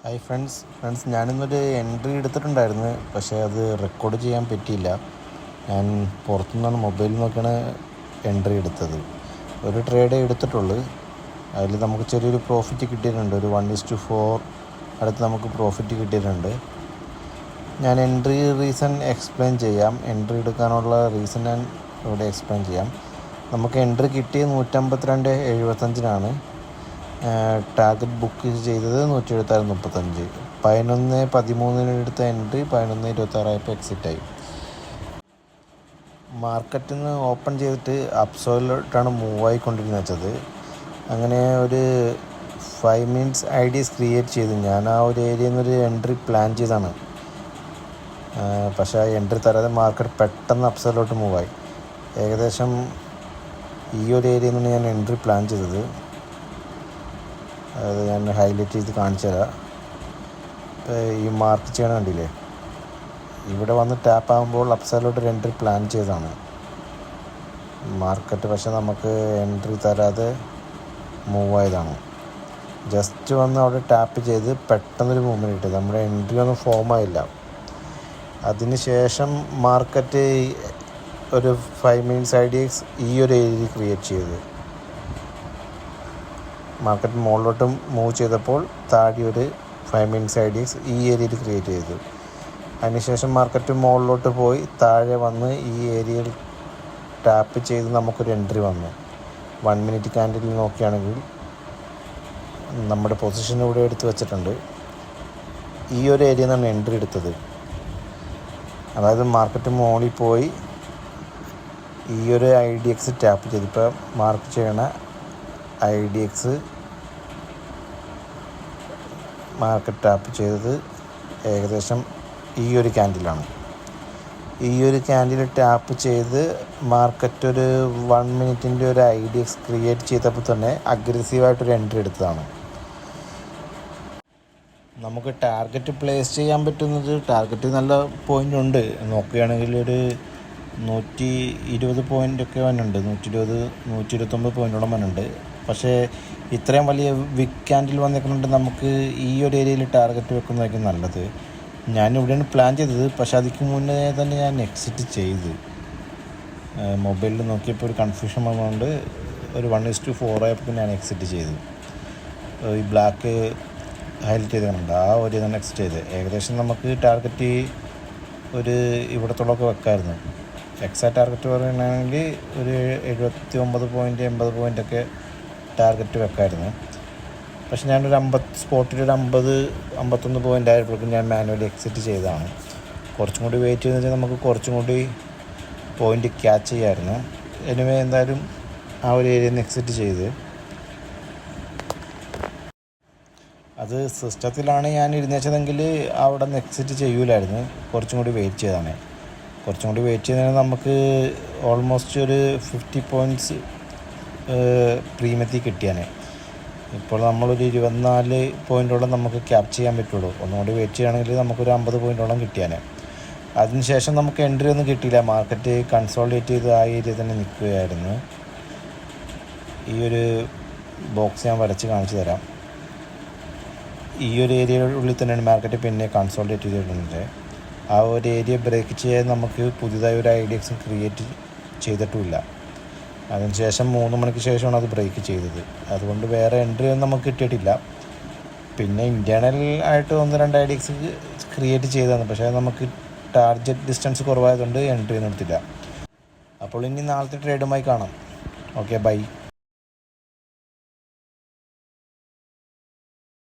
Hi friends ഞാനിന്നൊരു entry എടുത്തിട്ടുണ്ടായിരുന്നു. പക്ഷേ അത് റെക്കോർഡ് ചെയ്യാൻ പറ്റിയില്ല. ഞാൻ പുറത്തുനിന്നാണ് മൊബൈലിൽ നോക്കിയാണ് എൻട്രി എടുത്തത്. ഒരു ട്രേഡേ എടുത്തിട്ടുള്ളൂ. അതിൽ നമുക്ക് ചെറിയൊരു പ്രോഫിറ്റ് കിട്ടിയിട്ടുണ്ട്. ഒരു 1:4 അടുത്ത് നമുക്ക് പ്രോഫിറ്റ് കിട്ടിയിട്ടുണ്ട്. ഞാൻ എൻട്രി റീസൺ എക്സ്പ്ലെയിൻ ചെയ്യാം. എൻട്രി എടുക്കാനുള്ള റീസൺ ഞാൻ ഇവിടെ എക്സ്പ്ലെയിൻ ചെയ്യാം. നമുക്ക് എൻട്രി കിട്ടിയത് 152.75 ടാർഗറ്റ് ബുക്ക് ചെയ്തത് 176.35. 11:13 എടുത്ത എൻട്രി 11:26 എക്സിറ്റായി. മാർക്കറ്റിൽ നിന്ന് ഓപ്പൺ ചെയ്തിട്ട് അപ്സോയിലോട്ടാണ് മൂവ് ആയിക്കൊണ്ടിരുന്നത് വെച്ചത്. അങ്ങനെ ഒരു 5 മിനിറ്റ്സ് ഐഡിയസ് ക്രിയേറ്റ് ചെയ്തു. ഞാൻ ആ ഒരു ഏരിയയിൽ നിന്നൊരു എൻട്രി പ്ലാൻ ചെയ്താണ്. പക്ഷേ ആ എൻട്രി തരാതെ മാർക്കറ്റ് പെട്ടെന്ന് അപ്സോയിലോട്ട് മൂവായി. ഏകദേശം ഈ ഒരു ഏരിയയിൽ നിന്നാണ് ഞാൻ എൻട്രി പ്ലാൻ ചെയ്തത്. അത് ഞാൻ ഹൈലൈറ്റ് ചെയ്ത് കാണിച്ചു തരാം. ഈ മാർക്ക് ചെയ്യണ കണ്ടില്ലേ, ഇവിടെ വന്ന് ടാപ്പ് ആകുമ്പോൾ അപ്സൈഡിലോട്ട് ഒരു എൻട്രി പ്ലാൻ ചെയ്തതാണ് മാർക്കറ്റ്. പക്ഷെ നമുക്ക് എൻട്രി തരാതെ മൂവ് ആയതാണ്. ജസ്റ്റ് വന്ന് അവിടെ ടാപ്പ് ചെയ്ത് പെട്ടെന്നൊരു മൂവ്മെൻറ്റ് കിട്ടി. നമ്മുടെ എൻട്രി ഒന്നും ഫോം ആയില്ല. അതിന് ശേഷം മാർക്കറ്റ് ഒരു 5 മിനിറ്റ്സ് ഐഡിയസ് ഈ ഒരു ഏരിയ ക്രിയേറ്റ് ചെയ്തു. മാർക്കറ്റ് മുകളിലോട്ട് മൂവ് ചെയ്തപ്പോൾ താഴെ ഒരു 5 മിനിറ്റ്സ് ഐഡിയസ് ഈ ഏരിയയിൽ ക്രിയേറ്റ് ചെയ്തു. അതിനുശേഷം മാർക്കറ്റ് മുകളിലോട്ട് പോയി താഴെ വന്ന് ഈ ഏരിയയിൽ ടാപ്പ് ചെയ്ത് നമുക്കൊരു എൻട്രി വന്നു. 1 മിനിറ്റ് ക്യാൻഡിൽ നോക്കുകയാണെങ്കിൽ നമ്മുടെ പൊസിഷൻ ഇവിടെ എടുത്ത് വെച്ചിട്ടുണ്ട്. ഈ ഒരു ഏരിയയിൽ നിന്നാണ് എൻട്രി എടുത്തത്. അതായത് മാർക്കറ്റ് മുകളിൽ പോയി ഈ ഒരു IDX ടാപ്പ് ചെയ്ത്, ഇപ്പോൾ മാർക്ക് ചെയ്യണ IDX മാർക്കറ്റ് ടാപ്പ് ചെയ്തത് ഏകദേശം ഈ ഒരു ക്യാൻഡിലാണ്. ഈ ഒരു ക്യാൻഡിൽ ടാപ്പ് ചെയ്ത് മാർക്കറ്റ് ഒരു 1 മിനിറ്റിൻ്റെ ഒരു IDX ക്രിയേറ്റ് ചെയ്തപ്പോൾ തന്നെ അഗ്രസീവായിട്ടൊരു എൻട്രി എടുത്തതാണ്. നമുക്ക് ടാർഗറ്റ് പ്ലേസ് ചെയ്യാൻ പറ്റുന്നത്, ടാർഗറ്റ് നല്ല പോയിൻ്റ് ഉണ്ട്. നോക്കുകയാണെങ്കിൽ ഒരു 120 പോയിൻ്റൊക്കെ വന്നുണ്ട്. 120-129 പോയിൻ്റോളം വന്നുണ്ട്. പക്ഷേ ഇത്രയും വലിയ വിക്ക് ക്യാൻഡിൽ വന്നിട്ടുണ്ട്. നമുക്ക് ഈ ഒരു ഏരിയയിൽ ടാർഗറ്റ് വെക്കുന്നതായിരിക്കും നല്ലത്. ഞാനിവിടെയാണ് പ്ലാൻ ചെയ്തത്. പക്ഷേ അതിക്ക് മുന്നേ തന്നെ ഞാൻ എക്സിറ്റ് ചെയ്ത് മൊബൈലിൽ നോക്കിയപ്പോൾ ഒരു കൺഫ്യൂഷൻ വന്നുകൊണ്ട് ഒരു 1:4 ആയപ്പോൾ ഞാൻ എക്സിറ്റ് ചെയ്തു. ഈ ബ്ലാക്ക് ഹൈലൈറ്റ് ചെയ്തിട്ടുണ്ട്, ആ ഒരു തന്നെ എക്സിറ്റ് ചെയ്ത്. ഏകദേശം നമുക്ക് ടാർഗറ്റ് ഒരു ഇവിടത്തോളമൊക്കെ വെക്കാമായിരുന്നു. എക്സാക്ട് ടാർഗറ്റ് പറയുകയാണെങ്കിൽ ഒരു 79 പോയിൻ്റ് 80 പോയിൻ്റൊക്കെ ടാർഗറ്റ് വെക്കാമായിരുന്നു. പക്ഷെ ഞാനൊരു 50 സ്പോട്ടിൽ ഒരു 50-51 പോയിൻ്റ് ആയപ്പോഴേക്കും ഞാൻ മാനുവലി എക്സിറ്റ് ചെയ്തതാണ്. കുറച്ചും കൂടി വെയിറ്റ് ചെയ്തെന്ന് വെച്ചാൽ നമുക്ക് കുറച്ചും കൂടി പോയിൻ്റ് ക്യാച്ച് ചെയ്യാമായിരുന്നു. എനിവേ എന്തായാലും ആ ഒരു ഏരിയയിൽ നിന്ന് എക്സിറ്റ് ചെയ്ത്, അത് സിസ്റ്റത്തിലാണ് ഞാൻ ഇരുന്നേച്ചതെങ്കിൽ അവിടെ നിന്ന് എക്സിറ്റ് ചെയ്യൂലായിരുന്നു. കുറച്ചും കൂടി വെയിറ്റ് ചെയ്താണ്. കുറച്ചും കൂടി വെയിറ്റ് ചെയ്താൽ നമുക്ക് ഓൾമോസ്റ്റ് ഒരു 50 പോയിൻറ്റ്സ് പ്രീമിയത്തിൽ കിട്ടിയാൽ. ഇപ്പോൾ നമ്മളൊരു 24 പോയിൻ്റോളം നമുക്ക് ക്യാപ്ചർ ചെയ്യാൻ പറ്റുള്ളൂ. ഒന്നുകൂടി വെയിറ്റ് ചെയ്യുകയാണെങ്കിൽ നമുക്കൊരു 50 പോയിൻ്റോളം കിട്ടിയാൽ. അതിനുശേഷം നമുക്ക് എൻട്രി ഒന്നും കിട്ടിയില്ല. മാർക്കറ്റ് കൺസോളിഡേറ്റ് ചെയ്ത് ആ ഏരിയ തന്നെ നിൽക്കുകയായിരുന്നു. ഈ ഒരു ബോക്സ് ഞാൻ വരച്ച് കാണിച്ചു തരാം. ഈ ഒരു ഏരിയയുടെ ഉള്ളിൽ തന്നെയാണ് മാർക്കറ്റ് പിന്നെ കൺസോളിഡേറ്റ് ചെയ്തിട്ടുണ്ട്. ആ ഒരു ഏരിയ ബ്രേക്ക് ചെയ്യാൻ നമുക്ക് പുതിയതായി ഒരു IDX ക്രിയേറ്റ് ചെയ്തിട്ടുമില്ല. അതിനുശേഷം 3 മണിക്ക് ശേഷമാണ് അത് ബ്രേക്ക് ചെയ്തത്. അതുകൊണ്ട് വേറെ എൻട്രി ഒന്നും നമുക്ക് കിട്ടിയിട്ടില്ല. പിന്നെ ഇൻറ്റേർണൽ ആയിട്ട് 1-2 IDX ക്രിയേറ്റ് ചെയ്തതാണ്. പക്ഷേ നമുക്ക് ടാർഗറ്റ് ഡിസ്റ്റൻസ് കുറവായതുകൊണ്ട് എൻട്രി ഒന്നും എടുത്തില്ല. അപ്പോൾ ഇനി നാളത്തെ ട്രേഡുമായി കാണാം. Okay, by.